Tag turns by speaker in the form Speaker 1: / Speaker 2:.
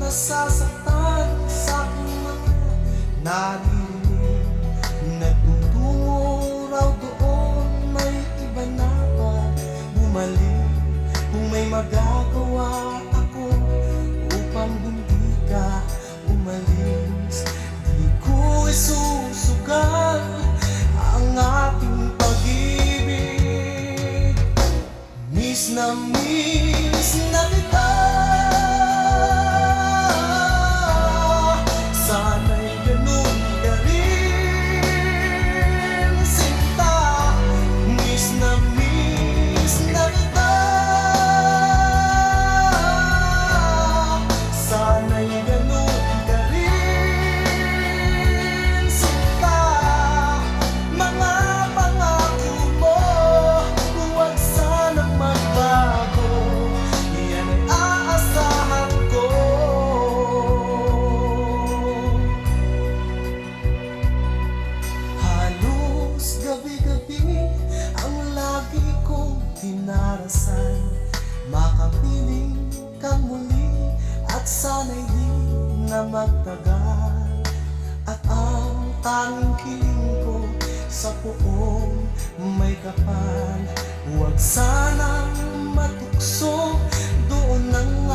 Speaker 1: nasasaktan sa aking mga narinig. Nagtutungo raw doon, may iba na ba bumalik? Kung may magagawa ako upang hindi ka umalis, di ko isusugal ang ating pag-ibig. Miss na kita, sana'y ganun ka rin, sinta. Miss na kita, sana'y ganun ka rin, sinta. Mga pangako mo, huwag sanang magbago, yan ay aasahan ko. Halos gabi-gabi ang lagi kong dinarasan, makapiling kang muli at sana'y di na magtagal. At ang tanging kiling ko sa puong may kapal, huwag sanang matukso doon ng